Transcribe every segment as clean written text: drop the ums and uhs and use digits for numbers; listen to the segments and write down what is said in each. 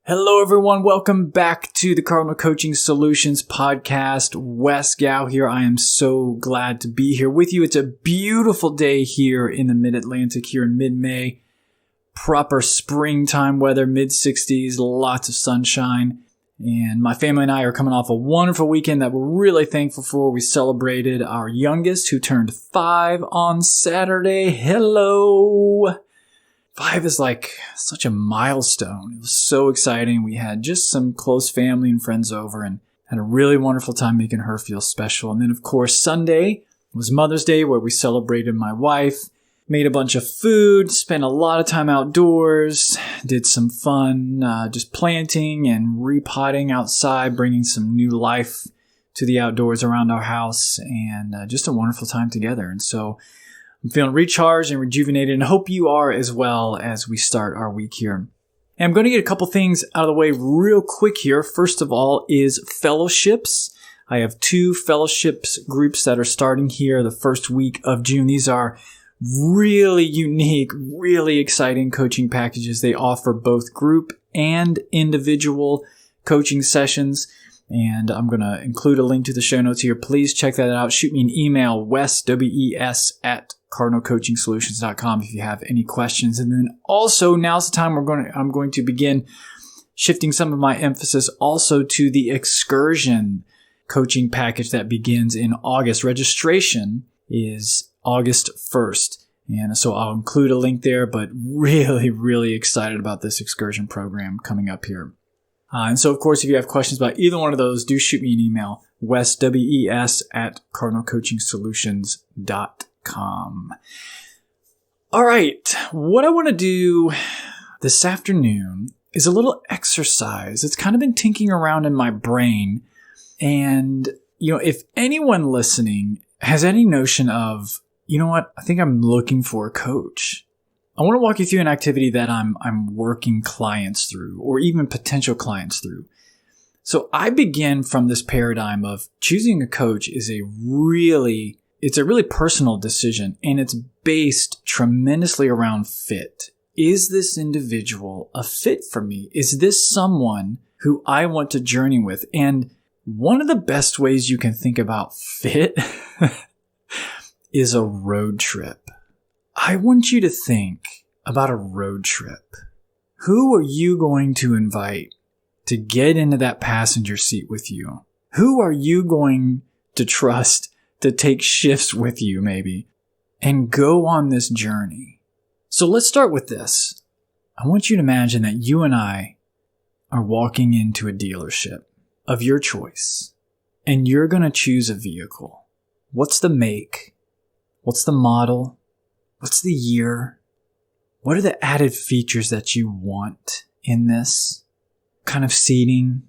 Hello, everyone. Welcome back to the Cardinal Coaching Solutions podcast. Wes Gow here. I am so glad to be here with you. It's a beautiful day here in the Mid-Atlantic here in mid-May. Proper springtime weather, mid-60s, lots of sunshine. And my family and I are coming off a wonderful weekend that we're really thankful for. We celebrated our youngest, who turned 5 on Saturday. Hello! 5 is like such a milestone. It was so exciting. We had just some close family and friends over and had a really wonderful time making her feel special. And then, of course, Sunday was Mother's Day, where we celebrated my wife, made a bunch of food, spent a lot of time outdoors, did some fun just planting and repotting outside, bringing some new life to the outdoors around our house, and just a wonderful time together. And so I'm feeling recharged and rejuvenated, and hope you are as well as we start our week here. And I'm going to get a couple things out of the way real quick here. First of all is fellowships. I have 2 fellowships groups that are starting here the first week of June. These are really unique, really exciting coaching packages. They offer both group and individual coaching sessions. And I'm going to include a link to the show notes here. Please check that out. Shoot me an email, Wes, W-E-S, at cardinalcoachingsolutions.com if you have any questions. And then also, now's the time I'm going to begin shifting some of my emphasis also to the excursion coaching package that begins in August. Registration is August 1st. And so I'll include a link there, but really, really excited about this excursion program coming up here. And so, of course, if you have questions about either one of those, do shoot me an email, Wes, W-E-S, at cardinalcoachingsolutions.com. All right. What I want to do this afternoon is a little exercise. It's kind of been tinkering around in my brain. And, if anyone listening has any notion of, you know what, I think I'm looking for a coach, I want to walk you through an activity that I'm working clients through, or even potential clients through. So I begin from this paradigm of choosing a coach is a really personal decision, and it's based tremendously around fit. Is this individual a fit for me? Is this someone who I want to journey with? And one of the best ways you can think about fit is a road trip. I want you to think about a road trip. Who are you going to invite to get into that passenger seat with you? Who are you going to trust to take shifts with you, maybe, and go on this journey? So let's start with this. I want you to imagine that you and I are walking into a dealership of your choice, and you're going to choose a vehicle. What's the make? What's the model? What's the year? What are the added features that you want in this? What kind of seating?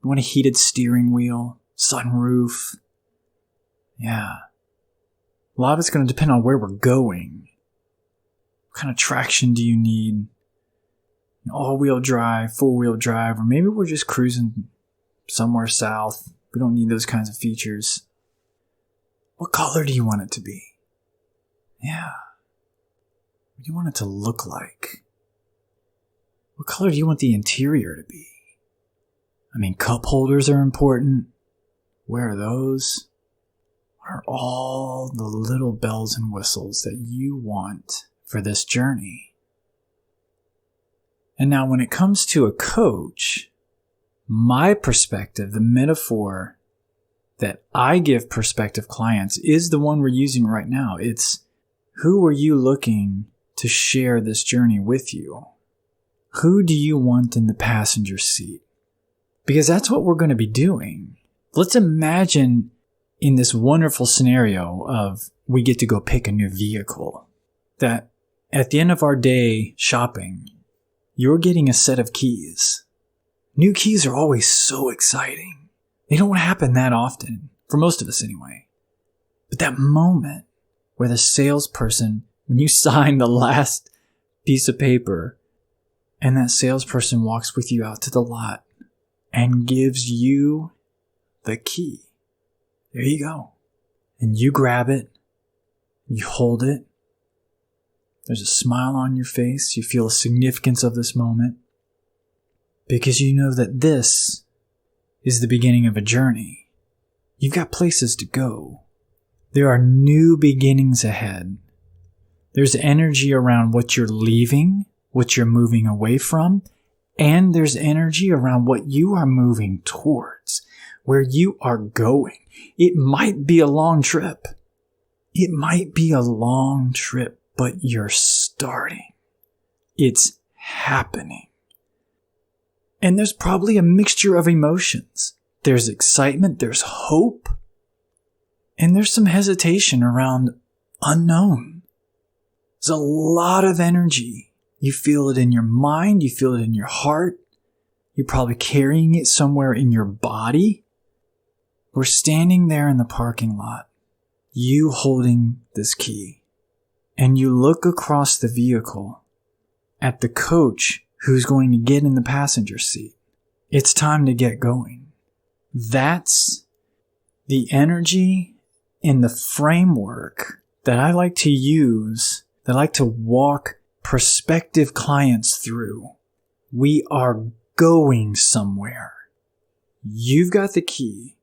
You want a heated steering wheel? Sunroof? Yeah. A lot of it's going to depend on where we're going. What kind of traction do you need? All-wheel drive, four-wheel drive, or maybe we're just cruising somewhere south. We don't need those kinds of features. What color do you want it to be? Yeah. What do you want it to look like? What color do you want the interior to be? I mean, cup holders are important. Where are those? What are all the little bells and whistles that you want for this journey? And now when it comes to a coach, my perspective, the metaphor that I give prospective clients is the one we're using right now. It's, who are you looking to share this journey with you? Who do you want in the passenger seat? Because that's what we're going to be doing. Let's imagine in this wonderful scenario of we get to go pick a new vehicle, that at the end of our day shopping, you're getting a set of keys. New keys are always so exciting. They don't happen that often, for most of us anyway. But that moment where the salesperson, when you sign the last piece of paper, and that salesperson walks with you out to the lot and gives you the key. There you go. And you grab it, you hold it, there's a smile on your face, you feel the significance of this moment. because you know that this is the beginning of a journey. You've got places to go. There are new beginnings ahead. There's energy around what you're leaving, what you're moving away from, and there's energy around what you are moving towards, where you are going. It might be a long trip. It might be a long trip, but you're starting. It's happening. And there's probably a mixture of emotions. There's excitement, there's hope, and there's some hesitation around unknown. There's a lot of energy. You feel it in your mind, you feel it in your heart. You're probably carrying it somewhere in your body. We're standing there in the parking lot, you holding this key, and you look across the vehicle at the coach who's going to get in the passenger seat. It's time to get going. That's the energy and the framework that I like to use, that I like to walk prospective clients through. We are going somewhere. You've got the key.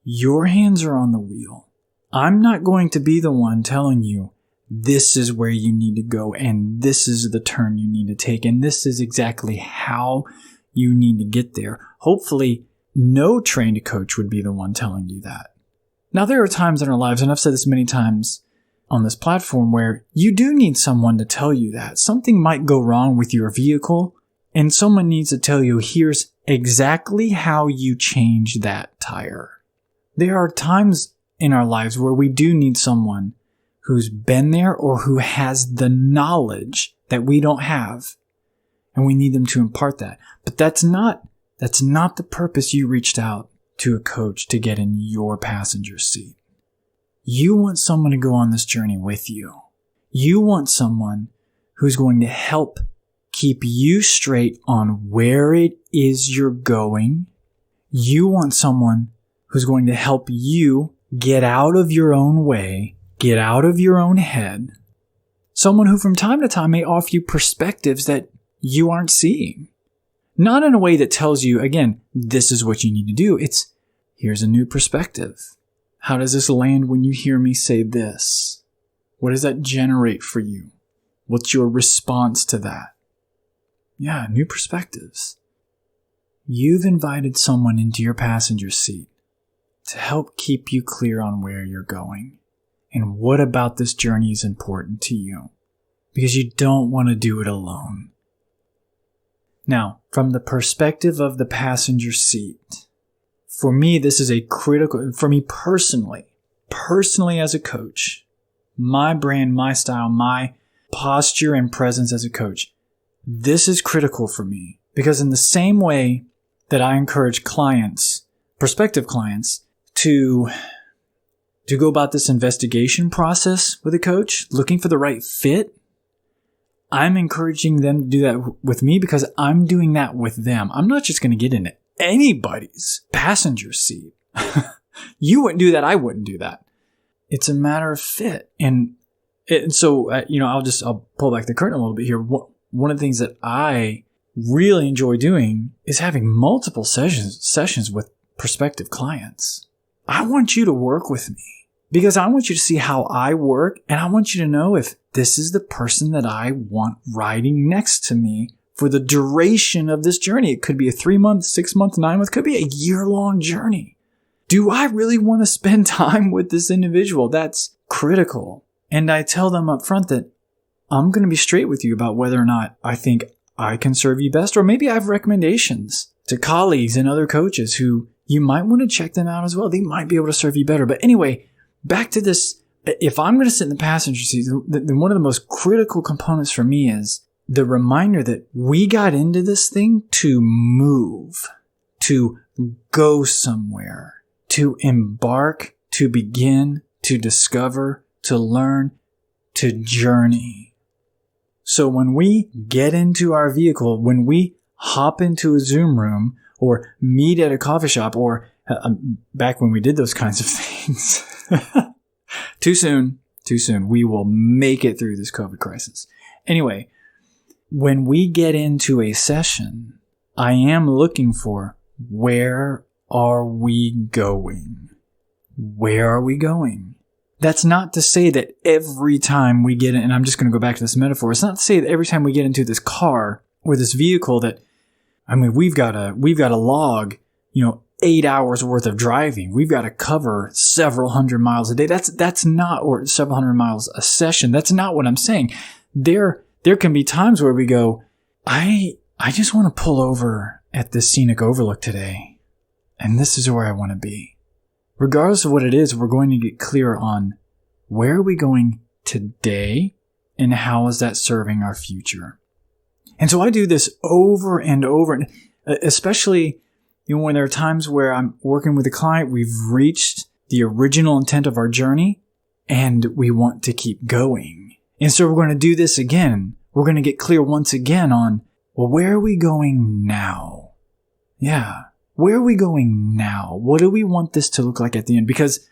Your hands are on the wheel. I'm not going to be the one telling you this is where you need to go and this is the turn you need to take and this is exactly how you need to get there. Hopefully, no trained coach would be the one telling you that. Now, there are times in our lives, and I've said this many times on this platform, where you do need someone to tell you that. Something might go wrong with your vehicle, and someone needs to tell you, here's exactly how you change that tire. There are times in our lives where we do need someone who's been there or who has the knowledge that we don't have, and we need them to impart that. But that's not the purpose you reached out to a coach to get in your passenger seat. You want someone to go on this journey with you. You want someone who's going to help keep you straight on where it is you're going. You want someone who's going to help you get out of your own way, get out of your own head. Someone who from time to time may offer you perspectives that you aren't seeing. Not in a way that tells you, again, this is what you need to do. It's, here's a new perspective. How does this land when you hear me say this? What does that generate for you? What's your response to that? Yeah, new perspectives. You've invited someone into your passenger seat to help keep you clear on where you're going and what about this journey is important to you, because you don't want to do it alone. Now, from the perspective of the passenger seat, for me, this is a critical, for me personally as a coach, my brand, my style, my posture and presence as a coach, this is critical for me, because in the same way that I encourage clients, prospective clients, to go about this investigation process with a coach, looking for the right fit, I'm encouraging them to do that with me because I'm doing that with them. I'm not just going to get into anybody's passenger seat. You wouldn't do that. I wouldn't do that. It's a matter of fit. And so, I'll pull back the curtain a little bit here. One of the things that I really enjoy doing is having multiple sessions with prospective clients. I want you to work with me because I want you to see how I work, and I want you to know if this is the person that I want riding next to me for the duration of this journey. It could be a 3-month, 6-month, 9-month, could be a year-long journey. Do I really want to spend time with this individual? That's critical. And I tell them up front that I'm going to be straight with you about whether or not I think I can serve you best, or maybe I have recommendations to colleagues and other coaches who you might want to check them out as well. They might be able to serve you better. But anyway, back to this. If I'm going to sit in the passenger seat, then one of the most critical components for me is the reminder that we got into this thing to move, to go somewhere, to embark, to begin, to discover, to learn, to journey. So when we get into our vehicle, when we hop into a Zoom room or meet at a coffee shop, or back when we did those kinds of things, too soon. We will make it through this COVID crisis. Anyway, when we get into a session, I am looking for, where are we going? Where are we going? That's not to say that every time we get in, and I'm just going to go back to this metaphor. It's not to say that every time we get into this car or this vehicle that, we've got to log, 8 hours worth of driving. We've got to cover several hundred miles a day. That's not, or several hundred miles a session. That's not what I'm saying. There can be times where we go, I just want to pull over at this scenic overlook today, and this is where I want to be. Regardless of what it is, we're going to get clear on where are we going today and how is that serving our future. And so I do this over and over, especially when there are times where I'm working with a client, we've reached the original intent of our journey and we want to keep going. And so we're going to do this again. We're going to get clear once again on, well, where are we going now? Yeah. Where are we going now? What do we want this to look like at the end? Because,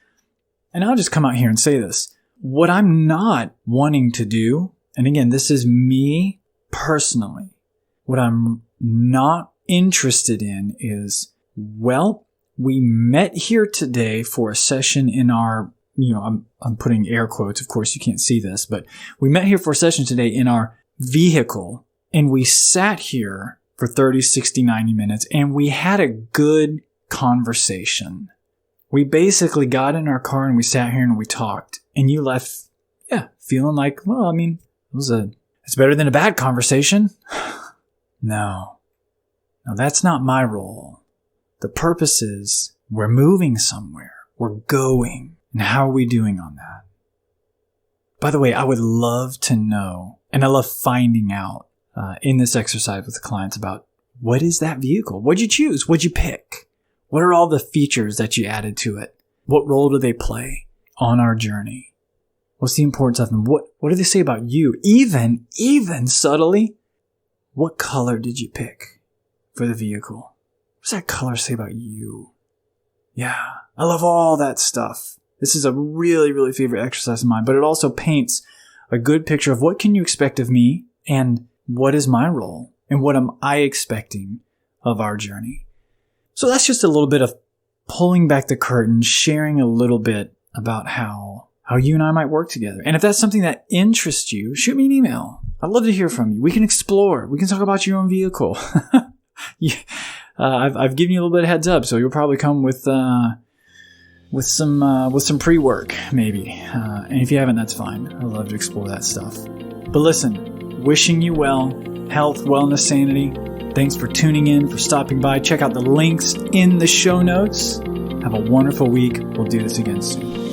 and I'll just come out here and say this, what I'm not wanting to do, and again, this is me personally, what I'm not interested in is, well, we met here today for a session in our, I'm putting air quotes, of course you can't see this, but we met here for a session today in our vehicle, and we sat here for 30, 60, 90 minutes, and we had a good conversation. We basically got in our car and we sat here and we talked, and you left, feeling like, well, it's better than a bad conversation. No, that's not my role. The purpose is we're moving somewhere. We're going. And how are we doing on that? By the way, I would love to know, and I love finding out in this exercise with the clients about what is that vehicle? What'd you choose? What'd you pick? What are all the features that you added to it? What role do they play on our journey? What's the importance of them? What do they say about you? Even subtly, what color did you pick for the vehicle? What does that color say about you? Yeah, I love all that stuff. This is a really, really favorite exercise of mine, but it also paints a good picture of what can you expect of me and what is my role and what am I expecting of our journey. So that's just a little bit of pulling back the curtain, sharing a little bit about how you and I might work together. And if that's something that interests you, shoot me an email. I'd love to hear from you. We can explore. We can talk about your own vehicle. I've given you a little bit of heads up, so you'll probably come with some pre-work, maybe. And if you haven't, that's fine. I'd love to explore that stuff. But listen, wishing you well, health, wellness, sanity. Thanks for tuning in, for stopping by. Check out the links in the show notes. Have a wonderful week. We'll do this again soon.